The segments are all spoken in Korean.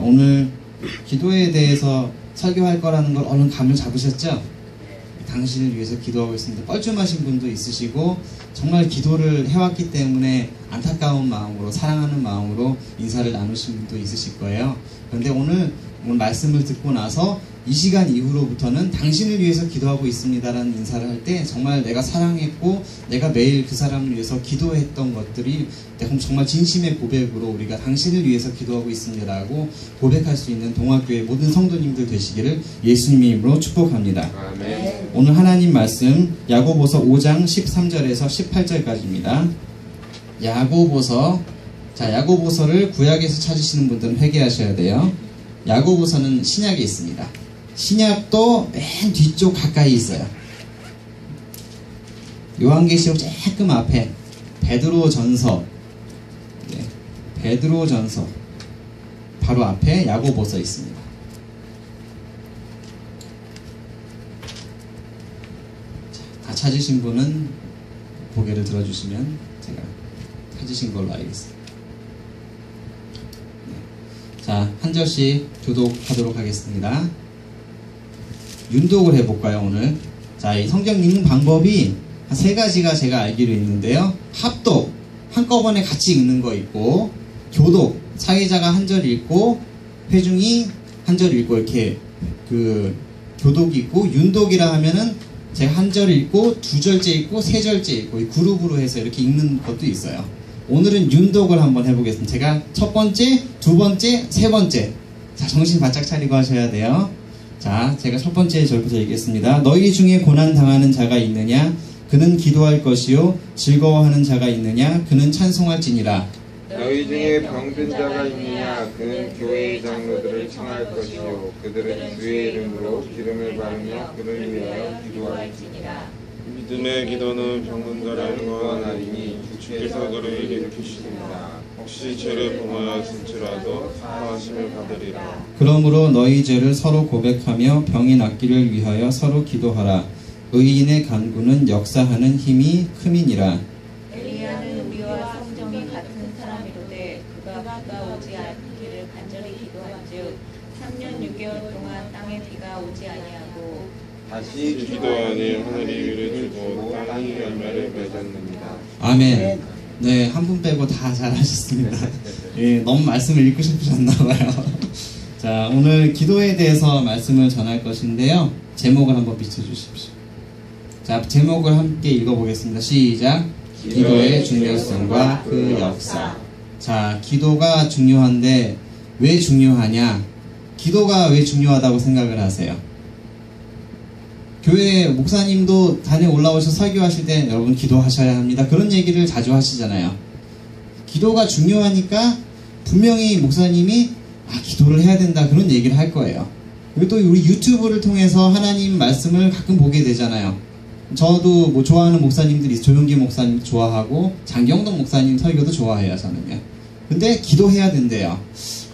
오늘 기도에 대해서 설교할 거라는 걸 얼른 감을 잡으셨죠? 당신을 위해서 기도하고 있습니다. 뻘쭘하신 분도 있으시고 정말 기도를 해왔기 때문에 안타까운 마음으로 사랑하는 마음으로 인사를 나누신 분도 있으실 거예요. 그런데 오늘 말씀을 듣고 나서 이 시간 이후로부터는 당신을 위해서 기도하고 있습니다라는 인사를 할 때 정말 내가 사랑했고 내가 매일 그 사람을 위해서 기도했던 것들이 정말 진심의 고백으로 우리가 당신을 위해서 기도하고 있습니다라고 고백할 수 있는 동학교의 모든 성도님들 되시기를 예수님의 이름으로 축복합니다. 아멘. 오늘 하나님 말씀 야고보서 5장 13절에서 18절까지입니다. 야고보서를 구약에서 찾으시는 분들은 회개하셔야 돼요. 야고보서는 신약에 있습니다. 신약도 맨 뒤쪽 가까이 있어요. 요한계시록 조금 앞에 베드로전서 바로 앞에 야고보서 있습니다. 다 찾으신 분은 고개를 들어주시면 제가 찾으신 걸로 알겠습니다. 자, 한 절씩 교독하도록 하겠습니다. 윤독을 해볼까요, 오늘? 자, 이 성경 읽는 방법이 한 3가지가 제가 알기로 있는데요. 합독, 한꺼번에 같이 읽는 거 있고, 교독, 사회자가 한 절 읽고, 회중이 한 절 읽고, 이렇게, 교독이 있고, 윤독이라 하면은 제가 한 절 읽고, 2절째 읽고, 3절째 읽고, 이 그룹으로 해서 이렇게 읽는 것도 있어요. 오늘은 윤독을 한번 해보겠습니다. 제가 첫 번째, 두 번째, 세 번째. 자, 정신 바짝 차리고 하셔야 돼요. 자, 제가 첫 번째 절부터 읽겠습니다. 너희 중에 고난 당하는 자가 있느냐? 그는 기도할 것이요. 즐거워하는 자가 있느냐? 그는 찬송할지니라. 너희 중에 병든 자가 있느냐? 그는 교회의 장로들을 청할 것이요. 그들은 주의 이름으로 기름을 바르며 그를 위하여 기도할지니라. 믿음의 기도는 병든 자를 구원하리니 주께서 그를 일으키시리라. 혹시 죄를 범하였을지라도 사하심을 받으리라. 그러므로 너희 죄를 서로 고백하며 병이 낫기를 위하여 서로 기도하라. 의인의 간구는 역사하는 힘이 큼이니라. 엘리야는 우리와 성정이 같은 사람이로되 그가 오지 않기를 간절히 기도한즉 3년 6개월 동안 땅에 비가 오지 아니하고 다시 기도하니 하늘이 비를 주고 땅이 열매를 맺었느니라. 아멘. 네, 한 분 빼고 다 잘하셨습니다. 예, 너무 말씀을 읽고 싶으셨나봐요. 자, 오늘 기도에 대해서 말씀을 전할 것인데요. 제목을 한번 비춰주십시오. 자, 제목을 함께 읽어보겠습니다. 시작. 기도의 중요성과 그 역사. 자, 기도가 중요한데 왜 중요하냐? 기도가 왜 중요하다고 생각을 하세요? 교회 목사님도 단에 올라오셔서 설교하실 때 여러분 기도하셔야 합니다. 그런 얘기를 자주 하시잖아요. 기도가 중요하니까 분명히 목사님이 기도를 해야 된다 그런 얘기를 할 거예요. 그리고 또 우리 유튜브를 통해서 하나님 말씀을 가끔 보게 되잖아요. 저도 뭐 좋아하는 목사님들이 조용기 목사님 좋아하고 장경동 목사님 설교도 좋아해요. 저는요. 근데 기도해야 된대요.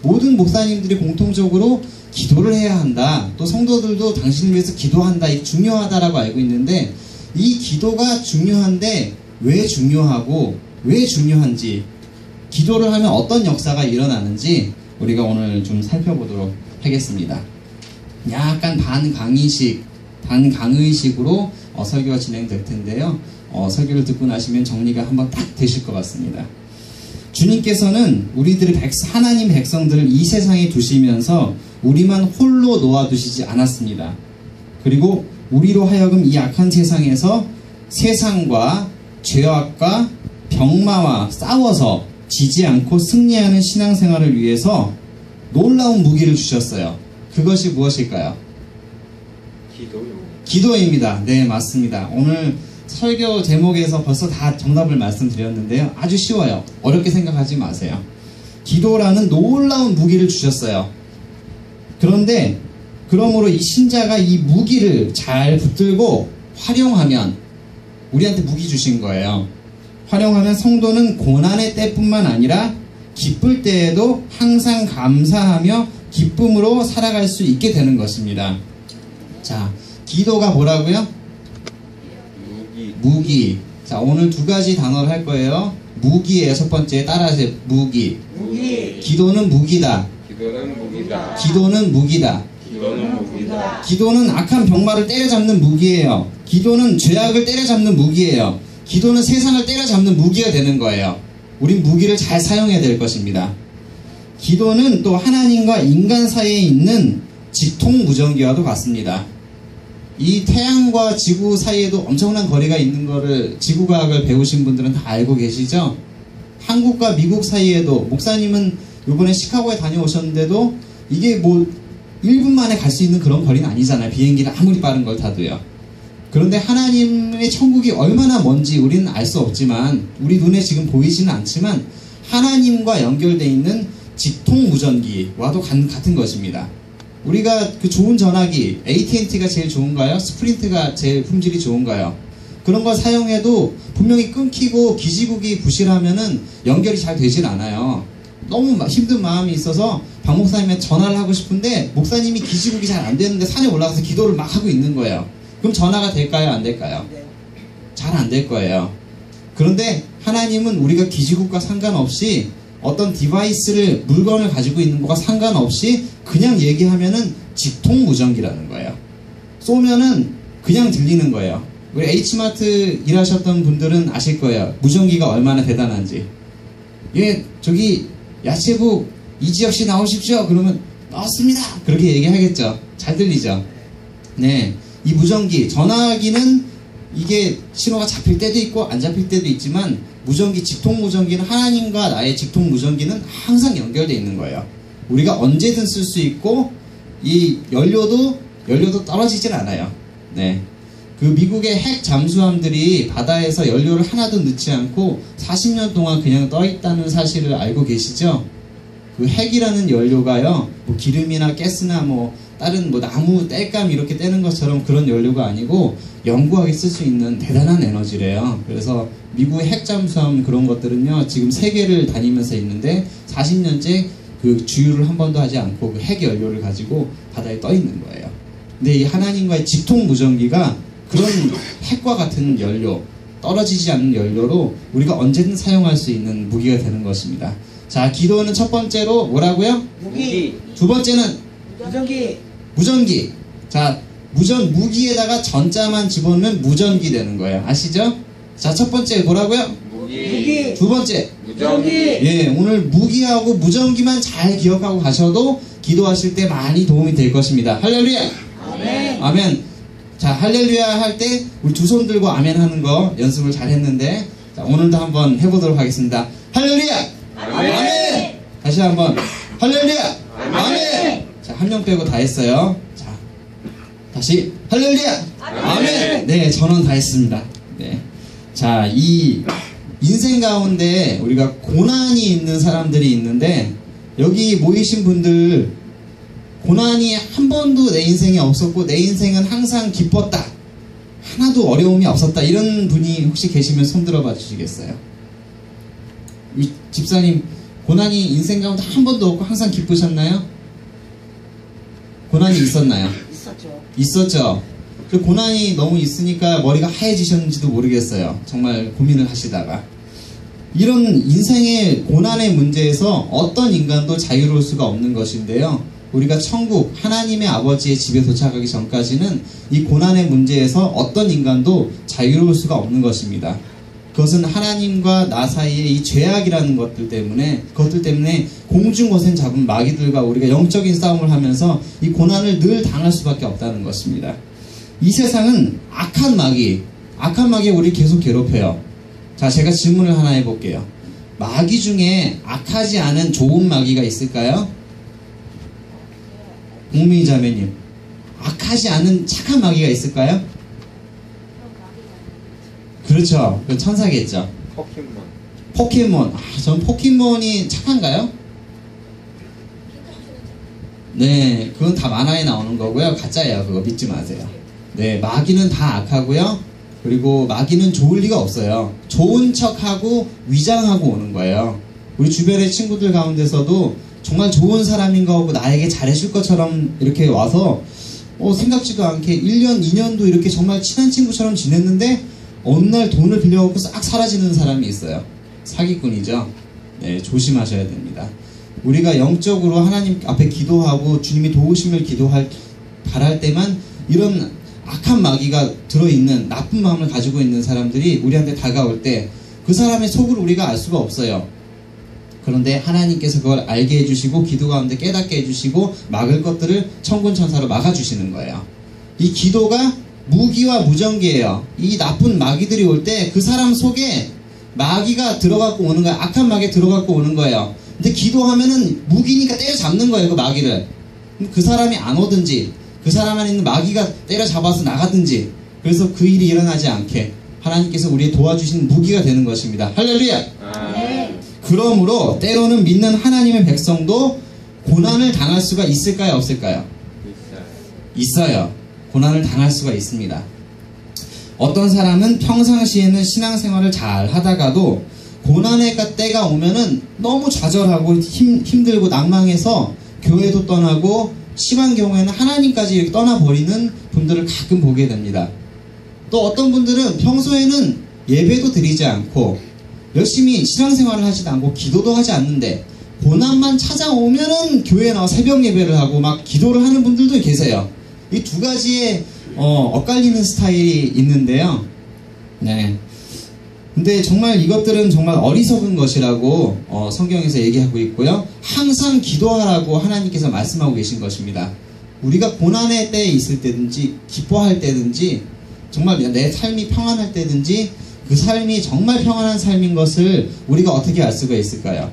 모든 목사님들이 공통적으로 기도를 해야 한다. 또 성도들도 당신을 위해서 기도한다. 이게 중요하다라고 알고 있는데 이 기도가 중요한데 왜 중요하고 왜 중요한지 기도를 하면 어떤 역사가 일어나는지 우리가 오늘 좀 살펴보도록 하겠습니다. 약간 반강의식으로 설교가 진행될 텐데요. 설교를 듣고 나시면 정리가 한번 딱 되실 것 같습니다. 주님께서는 하나님 백성들을 이 세상에 두시면서 우리만 홀로 놓아두시지 않았습니다. 그리고 우리로 하여금 이 악한 세상에서 세상과 죄악과 병마와 싸워서 지지 않고 승리하는 신앙생활을 위해서 놀라운 무기를 주셨어요. 그것이 무엇일까요? 기도입니다. 네, 맞습니다. 오늘 설교 제목에서 벌써 다 정답을 말씀드렸는데요. 아주 쉬워요. 어렵게 생각하지 마세요. 기도라는 놀라운 무기를 주셨어요. 그런데 그러므로 이 신자가 이 무기를 잘 붙들고 활용하면 우리한테 무기 주신 거예요. 활용하면 성도는 고난의 때뿐만 아니라 기쁠 때에도 항상 감사하며 기쁨으로 살아갈 수 있게 되는 것입니다. 자, 기도가 뭐라고요? 무기. 자, 오늘 2가지 단어를 할 거예요. 무기예요. 첫 번째 따라하세요. 무기. 기도는 무기다. 기도는 무기다. 기도는 무기다. 기도는 무기다. 기도는 악한 병마를 때려잡는 무기예요. 기도는 죄악을 때려잡는 무기예요. 기도는 세상을 때려잡는 무기가 되는 거예요. 우린 무기를 잘 사용해야 될 것입니다. 기도는 또 하나님과 인간 사이에 있는 직통무전기와도 같습니다. 이 태양과 지구 사이에도 엄청난 거리가 있는 거를 지구과학을 배우신 분들은 다 알고 계시죠? 한국과 미국 사이에도, 목사님은 이번에 시카고에 다녀오셨는데도 이게 뭐 1분 만에 갈 수 있는 그런 거리는 아니잖아요. 비행기는 아무리 빠른 걸 타도요. 그런데 하나님의 천국이 얼마나 먼지 우리는 알 수 없지만, 우리 눈에 지금 보이지는 않지만 하나님과 연결되어 있는 직통무전기와도 같은 것입니다. 우리가 그 좋은 전화기, AT&T가 제일 좋은가요? 스프린트가 제일 품질이 좋은가요? 그런 걸 사용해도 분명히 끊기고 기지국이 부실하면은 연결이 잘 되질 않아요. 너무 힘든 마음이 있어서 박 목사님한테 전화를 하고 싶은데 목사님이 기지국이 잘 안 되는데 산에 올라가서 기도를 막 하고 있는 거예요. 그럼 전화가 될까요? 안 될까요? 잘 안 될 거예요. 그런데 하나님은 우리가 기지국과 상관없이 어떤 디바이스를, 물건을 가지고 있는 것과 상관없이 그냥 얘기하면은 직통무전기라는 거예요. 쏘면은 그냥 들리는 거예요. 우리 H마트 일하셨던 분들은 아실 거예요. 무전기가 얼마나 대단한지. 예, 저기 야채부 이지혁씨 나오십시오. 그러면 나왔습니다. 그렇게 얘기하겠죠. 잘 들리죠. 네, 이 무전기, 전화기는 이게 신호가 잡힐 때도 있고 안 잡힐 때도 있지만, 무전기, 직통무전기는, 하나님과 나의 직통무전기는 항상 연결되어 있는 거예요. 우리가 언제든 쓸 수 있고, 이 연료도 떨어지질 않아요. 네, 그 미국의 핵 잠수함들이 바다에서 연료를 하나도 넣지 않고 40년 동안 그냥 떠 있다는 사실을 알고 계시죠? 그 핵이라는 연료가요, 뭐 기름이나 가스나 뭐 다른 뭐 나무 땔감 이렇게 떼는 것처럼 그런 연료가 아니고 영구하게 쓸 수 있는 대단한 에너지래요. 그래서 미국의 핵 잠수함 그런 것들은요, 지금 세계를 다니면서 있는데 40년째 그 주유를 한 번도 하지 않고 그 핵 연료를 가지고 바다에 떠 있는 거예요. 근데 이 하나님과의 직통무전기가 그런 핵과 같은 연료, 떨어지지 않는 연료로 우리가 언제든 사용할 수 있는 무기가 되는 것입니다. 자, 기도는 첫 번째로 뭐라고요? 무기. 두 번째는 무전기. 자, 무기에다가 전자만 집어넣으면 무전기 되는 거예요. 아시죠? 자, 첫 번째 뭐라고요? 무기. 두 번째. 무전기. 예, 오늘 무기하고 무전기만 잘 기억하고 가셔도 기도하실 때 많이 도움이 될 것입니다. 할렐루야! 아멘. 아멘. 자, 할렐루야 할 때 우리 두 손 들고 아멘 하는 거 연습을 잘 했는데, 자, 오늘도 한번 해보도록 하겠습니다. 할렐루야! 아멘! 다시 한번. 할렐루야! 아멘! 자, 한 명 빼고 다 했어요. 자, 다시. 할렐루야! 아멘! 네, 전원 다 했습니다. 네. 자, 이 인생 가운데 우리가 고난이 있는 사람들이 있는데, 여기 모이신 분들 고난이 한 번도 내 인생에 없었고 내 인생은 항상 기뻤다, 하나도 어려움이 없었다, 이런 분이 혹시 계시면 손 들어봐 주시겠어요? 이 집사님, 고난이 인생 가운데 한 번도 없고 항상 기쁘셨나요? 고난이 있었나요? 있었죠. 그 고난이 너무 있으니까 머리가 하얘지셨는지도 모르겠어요. 정말 고민을 하시다가. 이런 인생의 고난의 문제에서 어떤 인간도 자유로울 수가 없는 것인데요, 우리가 천국, 하나님의 아버지의 집에 도착하기 전까지는 이 고난의 문제에서 어떤 인간도 자유로울 수가 없는 것입니다. 그것은 하나님과 나 사이의 이 죄악이라는 것들 때문에, 그것들 때문에 공중거센 잡은 마귀들과 우리가 영적인 싸움을 하면서 이 고난을 늘 당할 수밖에 없다는 것입니다. 이 세상은 악한 마귀가 우리를 계속 괴롭혀요. 자, 제가 질문을 하나 해볼게요. 마귀 중에 악하지 않은 좋은 마귀가 있을까요? 공민이 자매님, 악하지 않은 착한 마귀가 있을까요? 그렇죠. 그 천사겠죠. 포켓몬. 전 포켓몬이 착한가요? 네, 그건 다 만화에 나오는 거고요. 가짜예요. 그거 믿지 마세요. 네, 마귀는 다 악하고요. 그리고 마귀는 좋을 리가 없어요. 좋은 척하고 위장하고 오는 거예요. 우리 주변의 친구들 가운데서도 정말 좋은 사람인 거고 나에게 잘해줄 것처럼 이렇게 와서 생각지도 않게 1년, 2년도 이렇게 정말 친한 친구처럼 지냈는데 어느 날 돈을 빌려갖고 싹 사라지는 사람이 있어요. 사기꾼이죠. 네, 조심하셔야 됩니다. 우리가 영적으로 하나님 앞에 기도하고 주님이 도우심을 바랄 때만 이런 악한 마귀가 들어있는 나쁜 마음을 가지고 있는 사람들이 우리한테 다가올 때 그 사람의 속을 우리가 알 수가 없어요. 그런데 하나님께서 그걸 알게 해주시고 기도 가운데 깨닫게 해주시고 막을 것들을 천군천사로 막아주시는 거예요. 이 기도가 무기와 무전기예요. 이 나쁜 마귀들이 올 때 그 사람 속에 마귀가 들어갖고 오는 거예요. 악한 마귀가 들어갖고 오는 거예요. 근데 기도하면은 무기니까 때려잡는 거예요. 그 마귀를. 그 사람이 안 오든지 그 사람 안에 있는 마귀가 때려잡아서 나가든지, 그래서 그 일이 일어나지 않게 하나님께서 우리의 도와주신 무기가 되는 것입니다. 할렐루야. 그러므로 때로는 믿는 하나님의 백성도 고난을 당할 수가 있을까요? 없을까요? 있어요. 고난을 당할 수가 있습니다. 어떤 사람은 평상시에는 신앙생활을 잘 하다가도 고난의 때가 오면은 너무 좌절하고 힘들고 낭망해서 교회도 떠나고 심한 경우에는 하나님까지 이렇게 떠나버리는 분들을 가끔 보게 됩니다. 또 어떤 분들은 평소에는 예배도 드리지 않고 열심히 신앙생활을 하지도 않고 기도도 하지 않는데 고난만 찾아오면은 교회에 나와 새벽 예배를 하고 막 기도를 하는 분들도 계세요. 이 두 가지의 엇갈리는 스타일이 있는데요. 네. 근데 정말 이것들은 정말 어리석은 것이라고 성경에서 얘기하고 있고요. 항상 기도하라고 하나님께서 말씀하고 계신 것입니다. 우리가 고난의 때에 있을 때든지 기뻐할 때든지 정말 내 삶이 평안할 때든지 그 삶이 정말 평안한 삶인 것을 우리가 어떻게 알 수가 있을까요?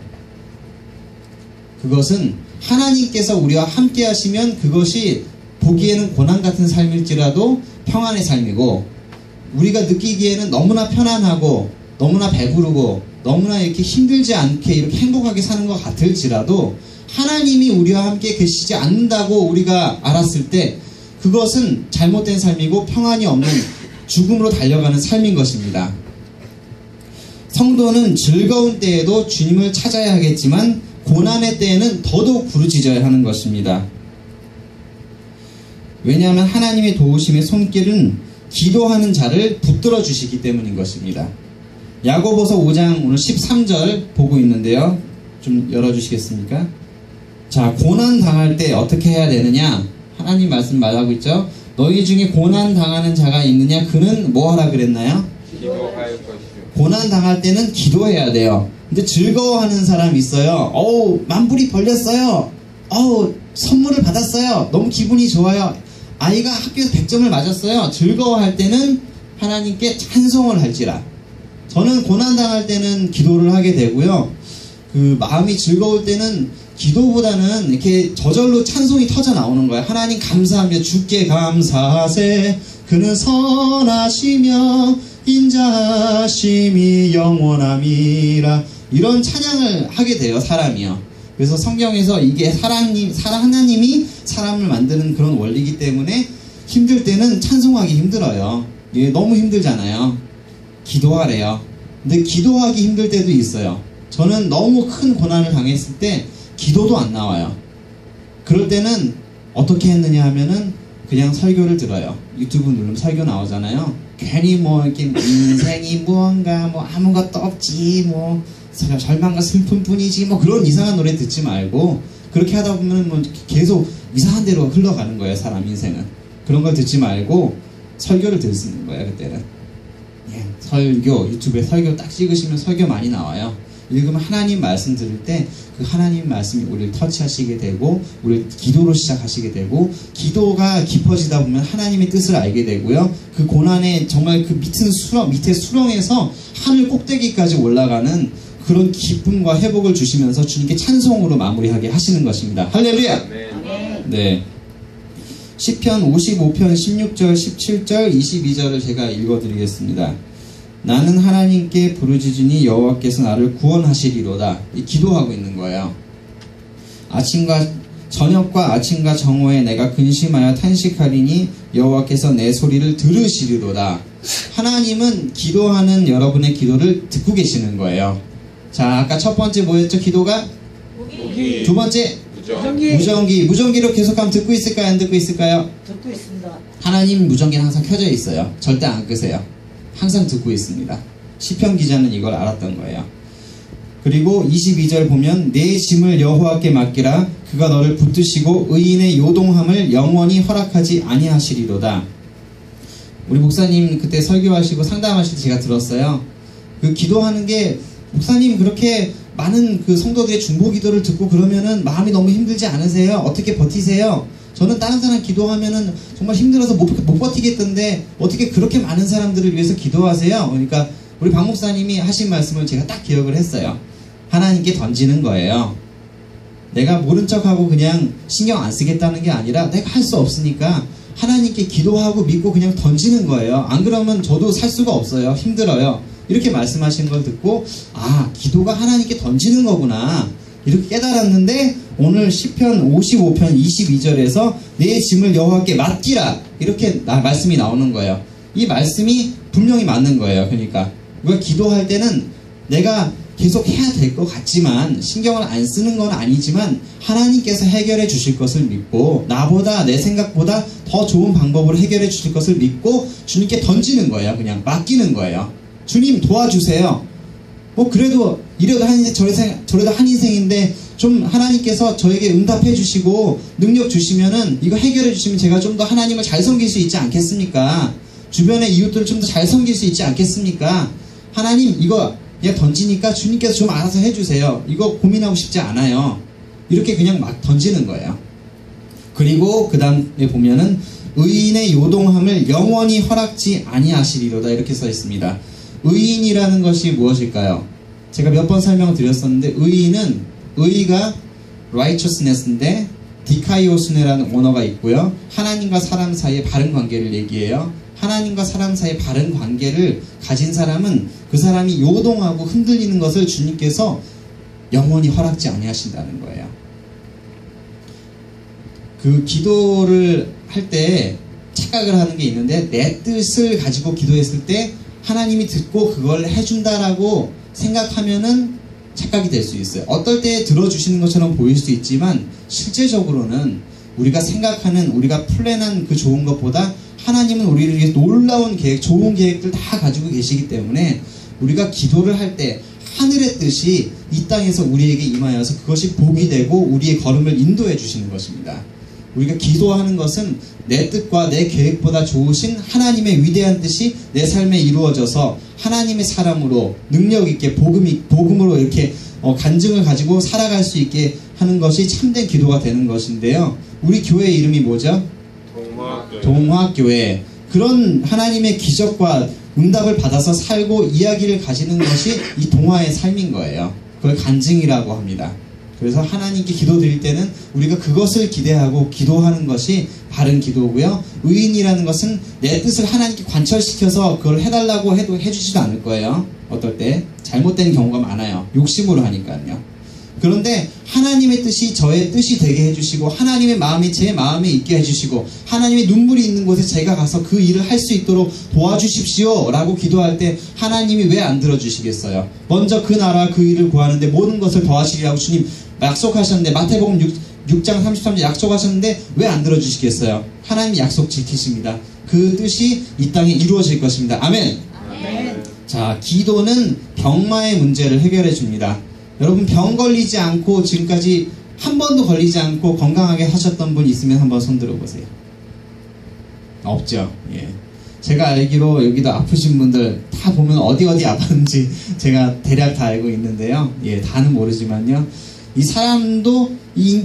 그것은 하나님께서 우리와 함께 하시면 그것이 보기에는 고난 같은 삶일지라도 평안의 삶이고, 우리가 느끼기에는 너무나 편안하고 너무나 배부르고 너무나 이렇게 힘들지 않게 이렇게 행복하게 사는 것 같을지라도 하나님이 우리와 함께 계시지 않는다고 우리가 알았을 때 그것은 잘못된 삶이고 평안이 없는 죽음으로 달려가는 삶인 것입니다. 성도는 즐거운 때에도 주님을 찾아야 하겠지만 고난의 때에는 더더욱 부르짖어야 하는 것입니다. 왜냐하면 하나님의 도우심의 손길은 기도하는 자를 붙들어 주시기 때문인 것입니다. 야고보서 5장 오늘 13절 보고 있는데요. 좀 열어주시겠습니까? 자, 고난 당할 때 어떻게 해야 되느냐? 하나님 말씀 말하고 있죠. 너희 중에 고난 당하는 자가 있느냐? 그는 뭐 하라 그랬나요? 기도할 것이요. 고난 당할 때는 기도해야 돼요. 근데 즐거워하는 사람이 있어요. 어우, 만불이 벌렸어요. 어우, 선물을 받았어요. 너무 기분이 좋아요. 아이가 학교에서 100점을 맞았어요. 즐거워할 때는 하나님께 찬송을 할지라. 저는 고난당할 때는 기도를 하게 되고요. 그 마음이 즐거울 때는 기도보다는 이렇게 저절로 찬송이 터져 나오는 거예요. 하나님 감사하며 주께 감사하세. 그는 선하시며 인자하심이 영원함이라. 이런 찬양을 하게 돼요, 사람이요. 그래서 성경에서 이게 하나님이 사람을 만드는 그런 원리이기 때문에 힘들 때는 찬송하기 힘들어요. 이게 너무 힘들잖아요. 기도하래요. 근데 기도하기 힘들 때도 있어요. 저는 너무 큰 고난을 당했을 때 기도도 안 나와요. 그럴 때는 어떻게 했느냐 하면은 그냥 설교를 들어요. 유튜브 누르면 설교 나오잖아요. 괜히 뭐 이렇게 인생이 무언가 뭐 아무것도 없지 뭐 절망과 슬픔뿐이지 뭐 그런 이상한 노래 듣지 말고, 그렇게 하다 보면 뭐 계속 이상한 데로 흘러가는 거예요, 사람 인생은. 그런 걸 듣지 말고 설교를 듣는 거예요, 그때는. 예, 설교, 유튜브에 설교 딱 찍으시면 설교 많이 나와요. 읽으면 하나님 말씀 들을 때 그 하나님 말씀이 우리를 터치하시게 되고 우리를 기도로 시작하시게 되고, 기도가 깊어지다 보면 하나님의 뜻을 알게 되고요. 그 고난의 정말 그 밑에 수렁에서 하늘 꼭대기까지 올라가는 그런 기쁨과 회복을 주시면서 주님께 찬송으로 마무리하게 하시는 것입니다. 할렐루야! 네. 시편 55편 16절, 17절, 22절을 제가 읽어드리겠습니다. 나는 하나님께 부르짖으니 여호와께서 나를 구원하시리로다. 기도하고 있는 거예요. 저녁과 아침과 정오에 내가 근심하여 탄식하리니 여호와께서 내 소리를 들으시리로다. 하나님은 기도하는 여러분의 기도를 듣고 계시는 거예요. 자, 아까 첫 번째 뭐였죠? 기도가? 무기. 두 번째? 무전기. 무전기로 계속하면 듣고 있을까요? 안 듣고 있을까요? 듣고 있습니다. 하나님 무전기는 항상 켜져 있어요. 절대 안 끄세요. 항상 듣고 있습니다. 시편 기자는 이걸 알았던 거예요. 그리고 22절 보면 내 짐을 여호와께 맡기라. 그가 너를 붙드시고 의인의 요동함을 영원히 허락하지 아니하시리로다. 우리 목사님 그때 설교하시고 상담하실 때 제가 들었어요. 그 기도하는 게 목사님 그렇게 많은 그 성도들의 중보 기도를 듣고 그러면은 마음이 너무 힘들지 않으세요? 어떻게 버티세요? 저는 다른 사람 기도하면은 정말 힘들어서 못 버티겠던데 어떻게 그렇게 많은 사람들을 위해서 기도하세요? 그러니까 우리 박 목사님이 하신 말씀을 제가 딱 기억을 했어요. 하나님께 던지는 거예요. 내가 모른 척하고 그냥 신경 안 쓰겠다는 게 아니라 내가 할 수 없으니까 하나님께 기도하고 믿고 그냥 던지는 거예요. 안 그러면 저도 살 수가 없어요. 힘들어요. 이렇게 말씀하시는 걸 듣고 아, 기도가 하나님께 던지는 거구나 이렇게 깨달았는데 오늘 시편 55편 22절에서 내 짐을 여호와께 맡기라 이렇게 말씀이 나오는 거예요. 이 말씀이 분명히 맞는 거예요. 그러니까 우리가 기도할 때는 내가 계속 해야 될 것 같지만 신경을 안 쓰는 건 아니지만 하나님께서 해결해 주실 것을 믿고 나보다 내 생각보다 더 좋은 방법으로 해결해 주실 것을 믿고 주님께 던지는 거예요. 그냥 맡기는 거예요. 주님 도와주세요. 뭐 그래도 이래도 한 인생 저래도 한 인생인데 좀 하나님께서 저에게 응답해 주시고 능력 주시면은 이거 해결해 주시면 제가 좀 더 하나님을 잘 섬길 수 있지 않겠습니까? 주변의 이웃들을 좀 더 잘 섬길 수 있지 않겠습니까? 하나님 이거 그냥 던지니까 주님께서 좀 알아서 해주세요. 이거 고민하고 싶지 않아요. 이렇게 그냥 막 던지는 거예요. 그리고 그 다음에 보면은 의인의 요동함을 영원히 허락지 아니하시리로다 이렇게 써 있습니다. 의인이라는 것이 무엇일까요? 제가 몇 번 설명을 드렸었는데 의인은 의가 righteousness인데 디카이오스네라는 언어가 있고요. 하나님과 사람 사이의 바른 관계를 얘기해요. 하나님과 사람 사이의 바른 관계를 가진 사람은 그 사람이 요동하고 흔들리는 것을 주님께서 영원히 허락지 아니하신다는 거예요. 그 기도를 할 때 착각을 하는 게 있는데 내 뜻을 가지고 기도했을 때 하나님이 듣고 그걸 해준다라고 생각하면은 착각이 될 수 있어요. 어떨 때 들어주시는 것처럼 보일 수 있지만 실제적으로는 우리가 생각하는 우리가 플랜한 그 좋은 것보다 하나님은 우리를 위해 놀라운 계획, 좋은 계획들 다 가지고 계시기 때문에 우리가 기도를 할 때 하늘의 뜻이 이 땅에서 우리에게 임하여서 그것이 복이 되고 우리의 걸음을 인도해 주시는 것입니다. 우리가 기도하는 것은 내 뜻과 내 계획보다 좋으신 하나님의 위대한 뜻이 내 삶에 이루어져서 하나님의 사람으로 능력 있게 복음으로 이렇게 간증을 가지고 살아갈 수 있게 하는 것이 참된 기도가 되는 것인데요. 우리 교회 이름이 뭐죠? 동화교회. 그런 하나님의 기적과 응답을 받아서 살고 이야기를 가지는 것이 이 동화의 삶인 거예요. 그걸 간증이라고 합니다. 그래서 하나님께 기도드릴 때는 우리가 그것을 기대하고 기도하는 것이 바른 기도고요. 의인이라는 것은 내 뜻을 하나님께 관철시켜서 그걸 해달라고 해도 해주지도 않을 거예요. 어떨 때 잘못된 경우가 많아요. 욕심으로 하니까요. 그런데 하나님의 뜻이 저의 뜻이 되게 해주시고 하나님의 마음이 제 마음에 있게 해주시고 하나님의 눈물이 있는 곳에 제가 가서 그 일을 할 수 있도록 도와주십시오 라고 기도할 때 하나님이 왜 안 들어주시겠어요? 먼저 그 나라 그 일을 구하는데 모든 것을 더하시리라고 주님 약속하셨는데 마태복음 6장 33절 약속하셨는데 왜 안 들어주시겠어요? 하나님 약속 지키십니다. 그 뜻이 이 땅에 이루어질 것입니다. 아멘. 아멘. 자, 기도는 병마의 문제를 해결해 줍니다. 여러분 병 걸리지 않고 지금까지 한 번도 걸리지 않고 건강하게 하셨던 분 있으면 한번 손 들어보세요. 없죠. 예. 제가 알기로 여기도 아프신 분들 다 보면 어디 아팠는지 제가 대략 다 알고 있는데요. 예, 다는 모르지만요. 이 사람도 이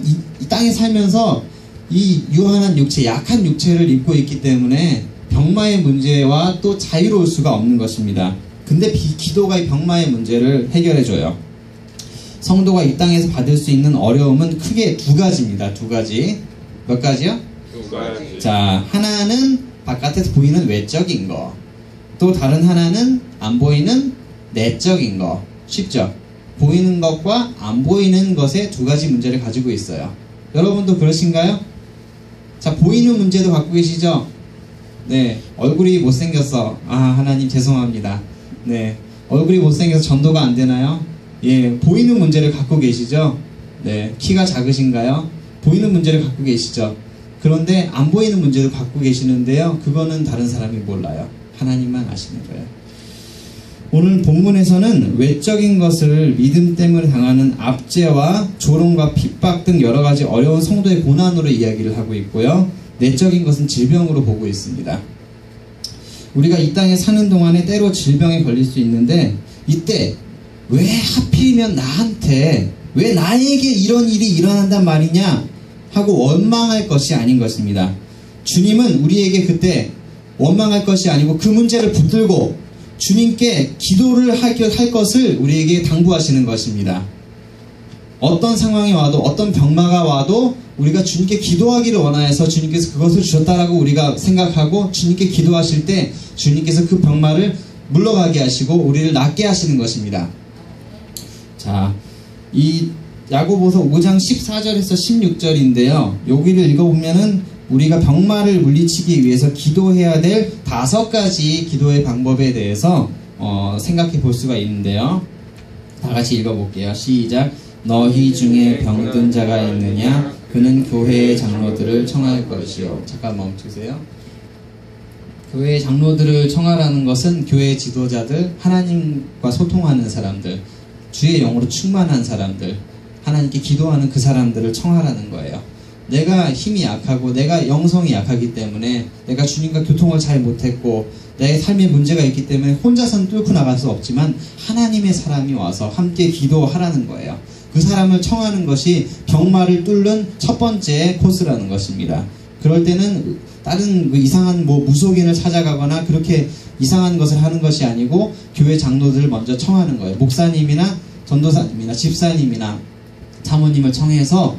땅에 살면서 이 유한한 육체, 약한 육체를 입고 있기 때문에 병마의 문제와 또 자유로울 수가 없는 것입니다. 근데 기도가 이 병마의 문제를 해결해줘요. 성도가 이 땅에서 받을 수 있는 어려움은 크게 두 가지입니다. 두 가지. 몇 가지요? 두 가지. 자, 하나는 바깥에서 보이는 외적인 거. 또 다른 하나는 안 보이는 내적인 거. 쉽죠? 보이는 것과 안 보이는 것의 두 가지 문제를 가지고 있어요. 여러분도 그러신가요? 자, 보이는 문제도 갖고 계시죠? 네, 얼굴이 못생겼어. 아, 하나님 죄송합니다. 네, 얼굴이 못생겨서 전도가 안 되나요? 예, 보이는 문제를 갖고 계시죠? 네, 키가 작으신가요? 보이는 문제를 갖고 계시죠? 그런데 안 보이는 문제도 갖고 계시는데요. 그거는 다른 사람이 몰라요. 하나님만 아시는 거예요. 오늘 본문에서는 외적인 것을 믿음 때문에 당하는 압제와 조롱과 핍박 등 여러 가지 어려운 성도의 고난으로 이야기를 하고 있고요. 내적인 것은 질병으로 보고 있습니다. 우리가 이 땅에 사는 동안에 때로 질병에 걸릴 수 있는데 이때 왜 하필이면 나한테, 왜 나에게 이런 일이 일어난단 말이냐 하고 원망할 것이 아닌 것입니다. 주님은 우리에게 그때 원망할 것이 아니고 그 문제를 붙들고 주님께 기도를 할 것을 우리에게 당부하시는 것입니다. 어떤 상황이 와도, 어떤 병마가 와도 우리가 주님께 기도하기를 원하여서 주님께서 그것을 주셨다라고 우리가 생각하고 주님께 기도하실 때 주님께서 그 병마를 물러가게 하시고 우리를 낫게 하시는 것입니다. 자, 이 야고보서 5장 14절에서 16절인데요. 여기를 읽어보면은 우리가 병마를 물리치기 위해서 기도해야 될 5가지 기도의 방법에 대해서 생각해 볼 수가 있는데요. 다 같이 읽어볼게요. 시작. 너희 중에 병든 자가 있느냐? 그는 교회의 장로들을 청할 것이요. 잠깐 멈추세요. 교회의 장로들을 청하라는 것은 교회의 지도자들, 하나님과 소통하는 사람들, 주의 영으로 충만한 사람들, 하나님께 기도하는 그 사람들을 청하라는 거예요. 내가 힘이 약하고 내가 영성이 약하기 때문에 내가 주님과 교통을 잘 못했고 내 삶에 문제가 있기 때문에 혼자서는 뚫고 나갈 수 없지만 하나님의 사람이 와서 함께 기도하라는 거예요. 그 사람을 청하는 것이 병마를 뚫는 첫 번째 코스라는 것입니다. 그럴 때는 다른 그 이상한 무속인을 찾아가거나 그렇게 이상한 것을 하는 것이 아니고 교회 장로들을 먼저 청하는 거예요. 목사님이나 전도사님이나 집사님이나 사모님을 청해서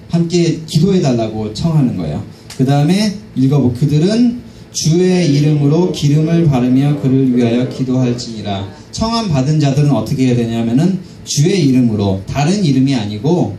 함께 기도해달라고 청하는 거예요. 그 다음에 그들은 주의 이름으로 기름을 바르며 그를 위하여 기도할지니라. 청함 받은 자들은 어떻게 해야 되냐면은 주의 이름으로, 다른 이름이 아니고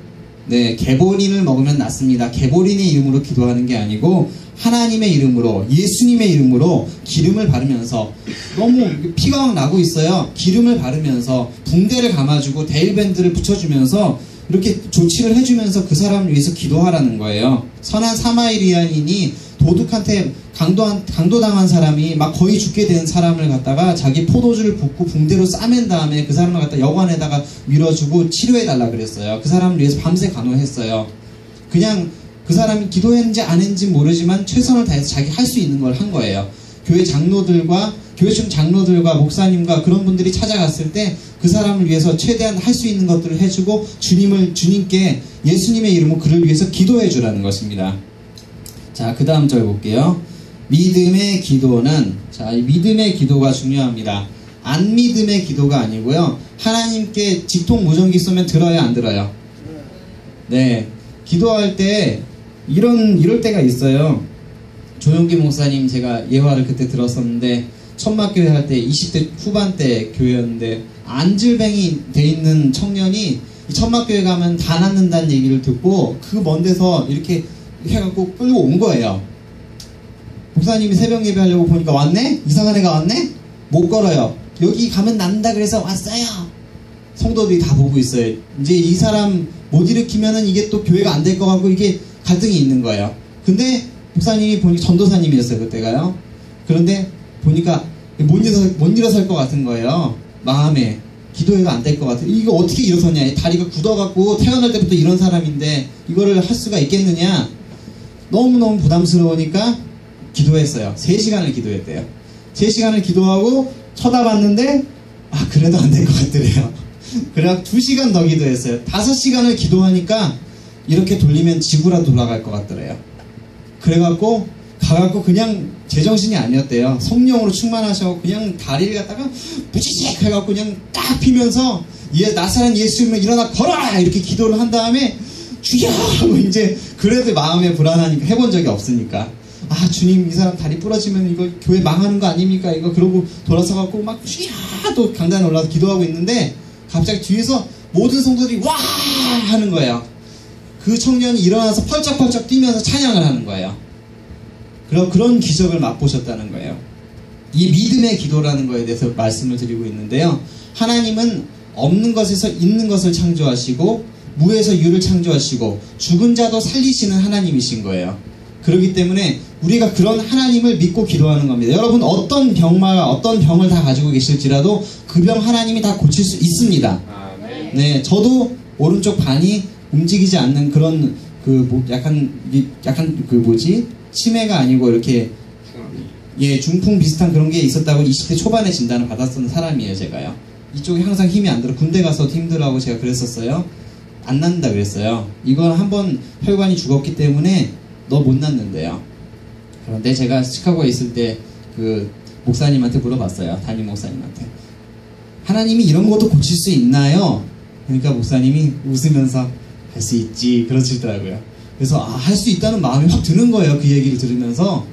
개보린을 먹으면 낫습니다. 개보린의 이름으로 기도하는 게 아니고 하나님의 이름으로, 예수님의 이름으로 기름을 바르면서, 너무 피가 막 나고 있어요. 기름을 바르면서 붕대를 감아주고 데일밴드를 붙여주면서 이렇게 조치를 해주면서 그 사람을 위해서 기도하라는 거예요. 선한 사마리아인이 도둑한테 강도당한 사람이 막 거의 죽게 된 사람을 갖다가 자기 포도주를 붓고 붕대로 싸맨 다음에 그 사람을 갖다 여관에다가 밀어주고 치료해달라 그랬어요. 그 사람을 위해서 밤새 간호했어요. 그냥 그 사람이 기도했는지 안 했는지 모르지만 최선을 다해서 자기 할 수 있는 걸 한 거예요. 교회 장로들과 교회 중 장로들과 목사님과 그런 분들이 찾아갔을 때 그 사람을 위해서 최대한 할 수 있는 것들을 해주고 주님께 예수님의 이름으로 그를 위해서 기도해 주라는 것입니다. 자, 그 다음 절 볼게요. 믿음의 기도는, 자, 이 믿음의 기도가 중요합니다. 안 믿음의 기도가 아니고요. 하나님께 직통무전기 쏘면 들어요, 안 들어요? 네. 기도할 때 이럴 때가 있어요. 조용기 목사님 제가 예화를 그때 들었었는데 천막교회 할 때 20대 후반대 교회였는데 안질뱅이 돼 있는 청년이 천막교회 가면 다 낫는다는 얘기를 듣고 그 먼 데서 이렇게 해갖고 끌고 온 거예요. 목사님이 새벽 예배 하려고 보니까 왔네? 이상한 애가 왔네? 못 걸어요. 여기 가면 낫는다 그래서 왔어요. 성도들이 다 보고 있어요. 이제 이 사람 못 일으키면은 이게 또 교회가 안 될 것 같고 이게 갈등이 있는 거예요. 근데 목사님이 보니까 전도사님이었어요, 그때가요. 그런데 보니까 못 일어설 것 같은 거예요. 마음에. 기도회가 안 될 것 같아요. 이거 어떻게 일어서냐. 다리가 굳어갖고 태어날 때부터 이런 사람인데 이거를 할 수가 있겠느냐. 너무너무 부담스러우니까 기도했어요. 3시간을 기도했대요. 3시간을 기도하고 쳐다봤는데 그래도 안 될 것 같더래요. 그래서 2시간 더 기도했어요. 5시간을 기도하니까 이렇게 돌리면 지구라 돌아갈 것 같더래요. 그래갖고 가갖고 그냥 제정신이 아니었대요. 성령으로 충만하셔서 그냥 다리를 갖다가 부지직 해갖고 그냥 딱 피면서 나사렛 예수님을 일어나 걸어라 이렇게 기도를 한 다음에 주여 하고 이제 그래도 마음에 불안하니까 해본 적이 없으니까 주님 이 사람 다리 부러지면 이거 교회 망하는 거 아닙니까? 이거 그러고 돌아서갖고 막 주여 또 강단에 올라서 기도하고 있는데 갑자기 뒤에서 모든 성도들이 와 하는 거예요. 그 청년이 일어나서 펄쩍펄쩍 뛰면서 찬양을 하는 거예요. 그런 기적을 맛보셨다는 거예요. 이 믿음의 기도라는 거에 대해서 말씀을 드리고 있는데요. 하나님은 없는 것에서 있는 것을 창조하시고 무에서 유를 창조하시고 죽은 자도 살리시는 하나님이신 거예요. 그렇기 때문에 우리가 그런 하나님을 믿고 기도하는 겁니다. 여러분 어떤 병을 다 가지고 계실지라도 그 병 하나님이 다 고칠 수 있습니다. 네, 저도 오른쪽 반이 움직이지 않는 그런 약간 치매가 아니고 이렇게 중풍 비슷한 그런 게 있었다고 20대 초반에 진단을 받았던 사람이에요, 제가요. 이쪽에 항상 힘이 안 들어. 군대 가서도 힘들어하고 제가 그랬었어요. 안 낫는다 그랬어요. 이건 한번 혈관이 죽었기 때문에 너 못 낫는데요. 그런데 제가 시카고에 있을 때 그 목사님한테 물어봤어요. 담임 목사님한테. 하나님이 이런 것도 고칠 수 있나요? 그러니까 목사님이 웃으면서 할 수 있지 그러시더라고요. 그래서 할 수 있다는 마음이 확 드는 거예요. 그 얘기를 들으면서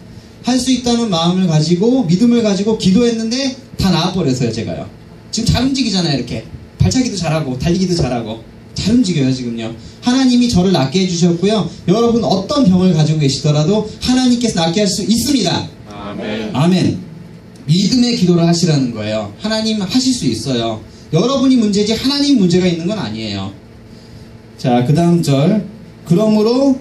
할 수 있다는 마음을 가지고 믿음을 가지고 기도했는데 다 나아버려서요. 제가요. 지금 잘 움직이잖아요. 이렇게 발차기도 잘하고 달리기도 잘하고 잘 움직여요. 지금요. 하나님이 저를 낫게 해주셨고요. 여러분 어떤 병을 가지고 계시더라도 하나님께서 낫게 할 수 있습니다. 아멘. 아멘. 믿음의 기도를 하시라는 거예요. 하나님 하실 수 있어요. 여러분이 문제지 하나님 문제가 있는 건 아니에요. 자, 그 다음 절. 그러므로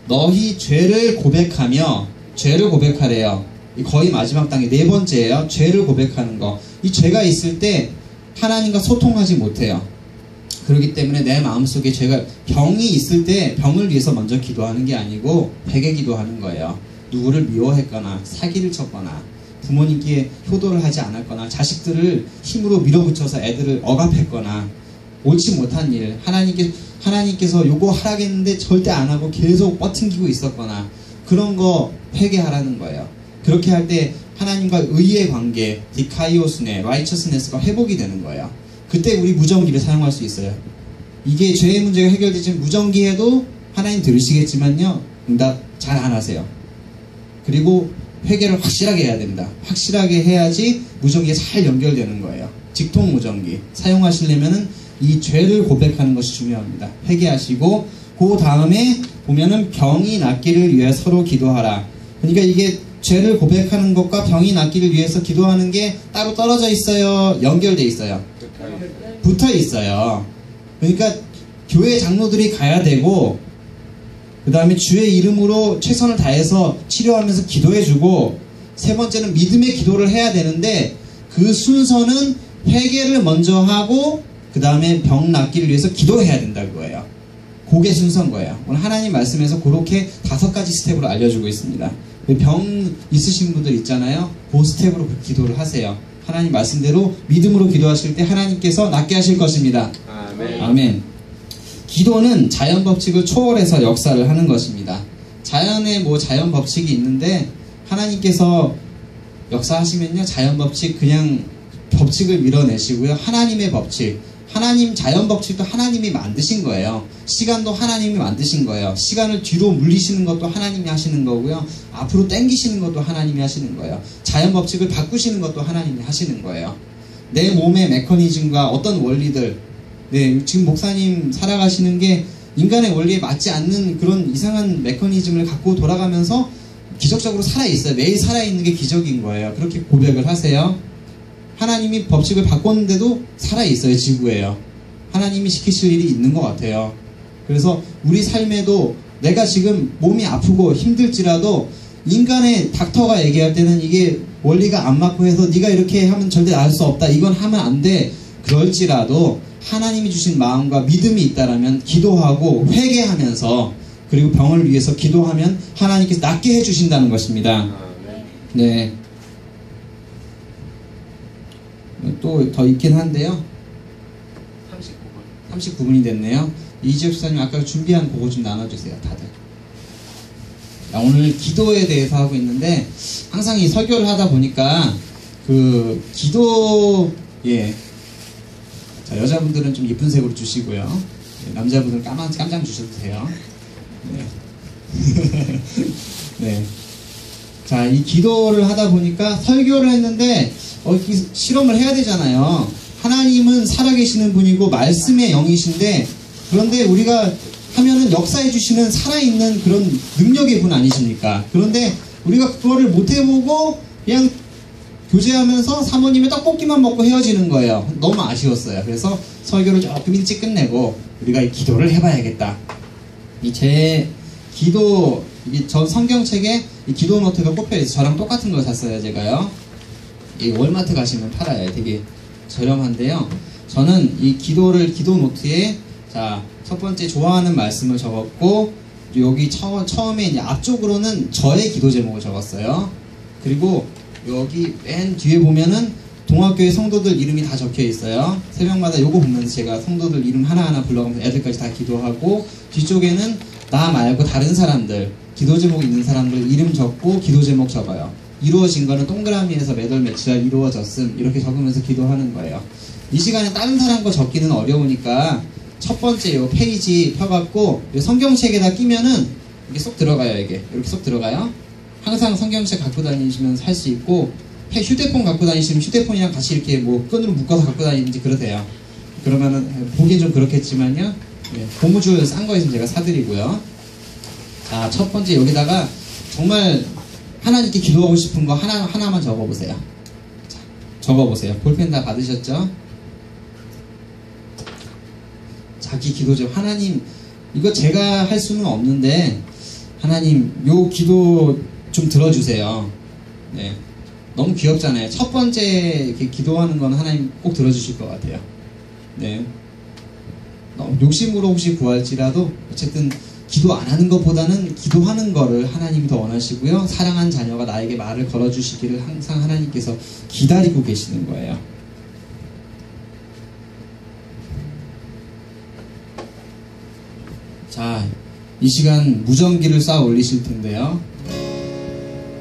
너희 죄를 고백하며, 죄를 고백하래요. 거의 마지막 단계 네 번째예요. 죄를 고백하는 거. 이 죄가 있을 때 하나님과 소통하지 못해요. 그렇기 때문에 내 마음속에 병이 있을 때 병을 위해서 먼저 기도하는 게 아니고 베개 기도하는 거예요. 누구를 미워했거나 사기를 쳤거나 부모님께 효도를 하지 않았거나 자식들을 힘으로 밀어붙여서 애들을 억압했거나 옳지 못한 일, 하나님께서 요거 하라겠는데 절대 안 하고 계속 뻗팅기고 있었거나 그런 거 회개하라는 거예요. 그렇게 할 때 하나님과 의의 관계, 디카이오스네, 라이처스네스가 회복이 되는 거예요. 그때 우리 무전기를 사용할 수 있어요. 이게 죄의 문제가 해결되지만 무전기에도 하나님 들으시겠지만요, 응답 잘 안 하세요. 그리고 회개를 확실하게 해야 됩니다. 확실하게 해야지 무전기에 잘 연결되는 거예요. 직통 무전기 사용하시려면은 이 죄를 고백하는 것이 중요합니다. 회개하시고 그 다음에 보면은 병이 낫기를 위해 서로 기도하라. 그러니까 이게 죄를 고백하는 것과 병이 낫기를 위해서 기도하는 게 따로 떨어져 있어요? 연결돼 있어요? 붙어 있어요. 그러니까 교회 장로들이 가야 되고 그 다음에 주의 이름으로 최선을 다해서 치료하면서 기도해주고 세 번째는 믿음의 기도를 해야 되는데 그 순서는 회개를 먼저 하고 그 다음에 병 낫기를 위해서 기도해야 된다는 거예요. 그게 순서인 거예요. 오늘 하나님 말씀에서 그렇게 5가지 스텝으로 알려주고 있습니다. 병 있으신 분들 있잖아요. 그 스텝으로 기도를 하세요. 하나님 말씀대로 믿음으로 기도하실 때 하나님께서 낫게 하실 것입니다. 아멘. 아멘. 기도는 자연 법칙을 초월해서 역사를 하는 것입니다. 자연에 자연 법칙이 있는데 하나님께서 역사하시면요, 자연 법칙 그냥 법칙을 밀어내시고요. 하나님의 법칙, 하나님 자연 법칙도 하나님이 만드신 거예요. 시간도 하나님이 만드신 거예요. 시간을 뒤로 물리시는 것도 하나님이 하시는 거고요. 앞으로 당기시는 것도 하나님이 하시는 거예요. 자연 법칙을 바꾸시는 것도 하나님이 하시는 거예요. 내 몸의 메커니즘과 어떤 원리들, 지금 목사님 살아가시는 게 인간의 원리에 맞지 않는 그런 이상한 메커니즘을 갖고 돌아가면서 기적적으로 살아있어요. 매일 살아있는 게 기적인 거예요. 그렇게 고백을 하세요. 하나님이 법칙을 바꿨는데도 살아있어요. 지구에요. 하나님이 시키실 일이 있는 것 같아요. 그래서 우리 삶에도 내가 지금 몸이 아프고 힘들지라도 인간의 닥터가 얘기할 때는 이게 원리가 안 맞고 해서 네가 이렇게 하면 절대 나을 수 없다. 이건 하면 안 돼. 그럴지라도 하나님이 주신 마음과 믿음이 있다라면 기도하고 회개하면서 그리고 병을 위해서 기도하면 하나님께서 낫게 해주신다는 것입니다. 네. 또 더 있긴 한데요. 39분이 됐네요. 이지혁 수사님 아까 준비한 그거 좀 나눠주세요. 다들. 오늘 기도에 대해서 하고 있는데 항상 이 설교를 하다 보니까 자, 여자분들은 좀 예쁜 색으로 주시고요. 남자분들은 깜장 주셔도 돼요. 네. 네. 자, 이 기도를 하다 보니까 설교를 했는데 실험을 해야 되잖아요. 하나님은 살아계시는 분이고 말씀의 영이신데 그런데 우리가 하면은 역사해 주시는 살아있는 그런 능력의 분 아니십니까? 그런데 우리가 그거를 못 해보고 그냥 교제하면서 사모님의 떡볶이만 먹고 헤어지는 거예요. 너무 아쉬웠어요. 그래서 설교를 조금 일찍 끝내고 우리가 이 기도를 해봐야겠다. 제 기도 이게 전 성경책에 이 기도 노트가 꼽혀 있어요. 저랑 똑같은 걸 샀어요, 제가요. 이 월마트 가시면 팔아요. 되게 저렴한데요. 저는 이 기도 노트에 자, 첫 번째 좋아하는 말씀을 적었고, 여기 처음에 이제 앞쪽으로는 저의 기도 제목을 적었어요. 그리고 여기 맨 뒤에 보면은 동학교의 성도들 이름이 다 적혀 있어요. 새벽마다 요거 보면서 제가 성도들 이름 하나하나 불러가면서 애들까지 다 기도하고, 뒤쪽에는 나 말고 다른 사람들, 기도 제목 있는 사람들 이름 적고 기도 제목 적어요. 이루어진 거는 동그라미에서 몇 월 며칠 이루어졌음 이렇게 적으면서 기도하는 거예요. 이 시간에 다른 사람 거 적기는 어려우니까 첫 번째 요 페이지 펴갖고 성경책에다 끼면은 이게 쏙 들어가요. 이게 이렇게 쏙 들어가요. 항상 성경책 갖고 다니시면 살 수 있고, 휴대폰 갖고 다니시면 휴대폰이랑 같이 이렇게 뭐 끈으로 묶어서 갖고 다니는지 그러세요. 그러면은 보기엔 좀 그렇겠지만요. 고무줄 싼 거 있으면 제가 사드리고요. 자, 첫 번째 여기다가 정말 하나님께 기도하고 싶은 거 하나만 적어보세요. 자, 적어보세요. 볼펜 다 받으셨죠? 자기 기도 좀 하나님, 이거 제가 할 수는 없는데 하나님 요 기도 좀 들어주세요. 네, 너무 귀엽잖아요. 첫 번째 이렇게 기도하는 건 하나님 꼭 들어주실 것 같아요. 네, 너무 욕심으로 혹시 구할지라도 어쨌든 기도 안 하는 것보다는 기도하는 거를 하나님이 더 원하시고요. 사랑한 자녀가 나에게 말을 걸어주시기를 항상 하나님께서 기다리고 계시는 거예요. 자, 이 시간 무전기를 쌓아 올리실 텐데요.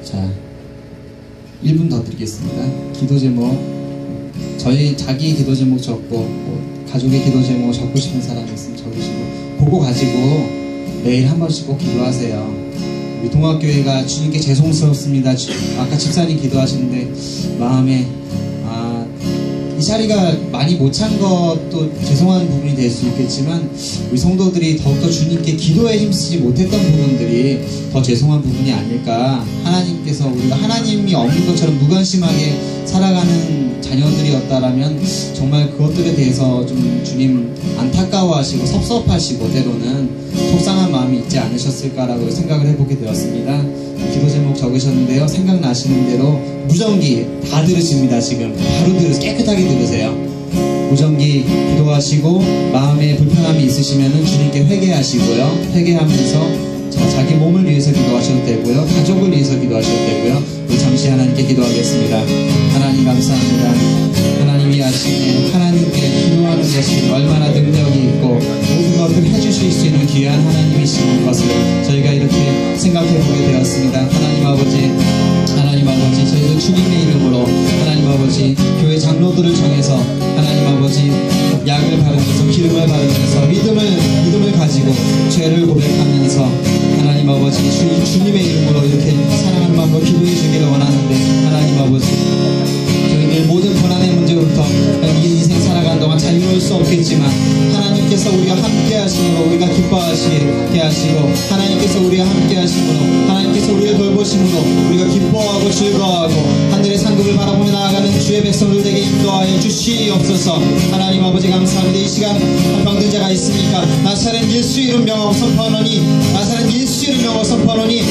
자, 1분 더 드리겠습니다. 기도 제목, 자기 기도 제목 적고, 가족의 기도 제목 적고 싶은 사람 있으면 적으시고, 그거 가지고 매일 한 번씩 꼭 기도하세요. 우리 동학교회가 주님께 죄송스럽습니다. 아까 집사님 기도하시는데 마음에 이 자리가 많이 못 찬 것도 죄송한 부분이 될 수 있겠지만, 우리 성도들이 더욱더 주님께 기도에 힘쓰지 못했던 부분들이 더 죄송한 부분이 아닐까. 하나님께서 우리가 하나님이 없는 것처럼 무관심하게 살아가는 자녀들이었다라면 정말 그것들에 대해서 좀 주님 안타까워하시고 섭섭하시고 때로는 속상한 마음이 있지 않으셨을까라고 생각을 해보게 되었습니다. 기도 제목 적으셨는데요. 생각나시는 대로 무전기 다 들으십니다. 지금 바로 깨끗하게 들으세요. 무전기 기도하시고 마음에 불편함이 있으시면 주님께 회개하시고요. 회개하면서 자기 몸을 위해서 기도하셔도 되고요. 가족을 위해서 기도하셔도 되고요. 우리 잠시 하나님께 기도하겠습니다. 하나님 감사합니다. 하나님이 아시네 하나님께 기도하는 것이 얼마나 능력이 있고 모든 것을 해주실 수 있는 귀한 하나님이신 것을 저희가 이렇게 생각해보게 되었습니다. 하나님 아버지 저희도 주님의 이름으로 하나님 아버지 교회 장로들을 정해서 하나님 아버지 약을 바르면서 기름을 바르면서 믿음을 가지고 죄를 고백하면서 하나님 아버지 주님의 이름으로 이렇게 사랑하는 마음으로 기도해 주기를 원하는데, 하나님 아버지 저희들 모든 고난의 문제로부터 이 인생 살아가는 동안 자유로울 수 없겠지만 하나님께서 우리가 함께 하심으로 우리가 기뻐하시게 하시고, 하나님께서 우리가 함께 하심으로 하나님께서 우리를 돌보심으로 우리가 기뻐하고 즐거워하고 하늘의 상급을 바라보며 나아가는 주의 백성들 되게 인도하여 주시옵소서. 하나님 아버지 감사합니다. 이 시간 병든 자가 있습니까? 나사렛 예수 이름 명하고 선포하노니, 나사렛 예수 이름 명하고 선포하노니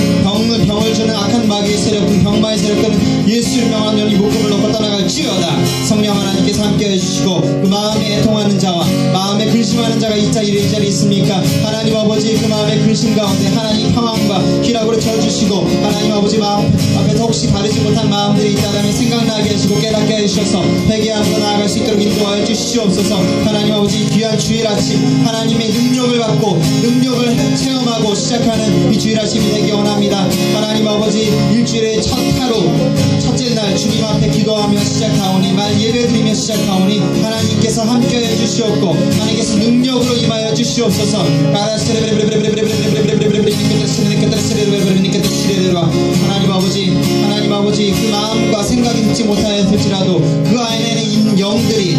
병을 주는 악한 마귀의 세력들, 병마의 세력들은 예수 이름 명하노니 목금을 놓고 떠나갈지어다. 성령 하나님께서 함께 해주시고 그 마음에 애통하는 자와 마음에 근심하는 자가 이 자리에 있습니까? 하나님 아버지 그 마음의 근심 가운데 하나님 평안과 희락으로 채워주시고, 하나님 아버지 마음 앞에서 혹시 바르지 못한 마음들이 있다면 생각나게 하시고 깨닫게 해주셔서 회개하고 나아갈 수 있도록 인도하여 주시옵소서. 하나님 아버지 귀한 주일 아침 하나님의 능력을 받고 능력을 체험하고 시작하는 이 주일 아침이 되기 원합니다. 하나님 아버지 일주일의 첫 하루 첫째 날 주님 앞에 기도하며 시작하오니 말 예배드리며 시작하오니 하나님께서 함께해 주시옵고 하나님께서 능력으로 임하여 주시옵소서. 하나님 아버지 그 마음과 생각이 있지 못하였을지라도 그 안에는 있는 영들이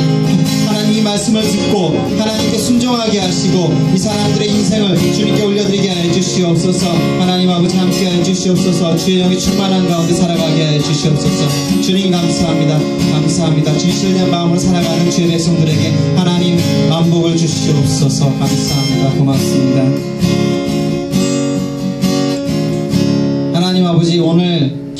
하나님의 말씀을 듣고 하나님께 순종하게 하시고 이 사람들의 인생을 주님께 올려드리게 하여 주시옵소서. 하나님 아버지 함께하여 주시옵소서. 주의 영이 충만한 가운데 살아가게 하여 주시옵소서. 주님 감사합니다. 감사합니다. 진실된 마음으로 살아가는 주의 백성들에게 하나님 만복을 주시옵소서. 감사합니다. 고맙습니다.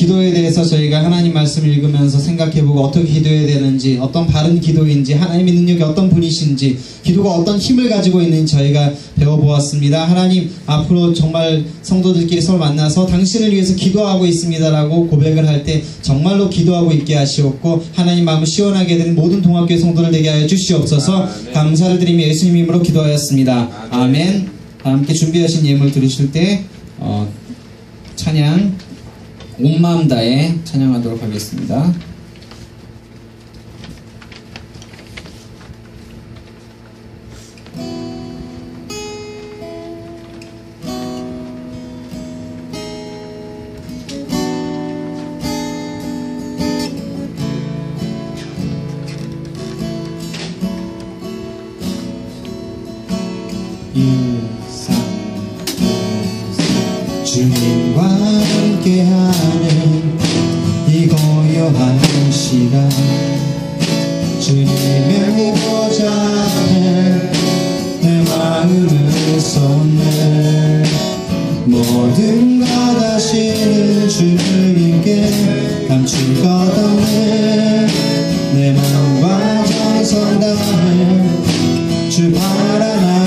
기도에 대해서 저희가 하나님 말씀을 읽으면서 생각해보고 어떻게 기도해야 되는지, 어떤 바른 기도인지, 하나님의 능력이 어떤 분이신지, 기도가 어떤 힘을 가지고 있는지 저희가 배워보았습니다. 하나님, 앞으로 정말 성도들끼리 서로 만나서 당신을 위해서 기도하고 있습니다라고 고백을 할 때 정말로 기도하고 있게 하시옵고, 하나님 마음을 시원하게 되는 모든 동학교회 성도를 되게 하여 주시옵소서. 감사를 드리며 예수님 이름으로 기도하였습니다. 아멘. 함께 준비하신 예물 드리실 때 찬양 온 마음 다해 찬양하도록 하겠습니다. 주님과 함께하는 이 고요한 시간, 주님의 보좌 앞에 내 마음을 쏟네. 모든 것 하시는 주님께 감출 것 없네. 내 마음과 정성 다해 주 바라나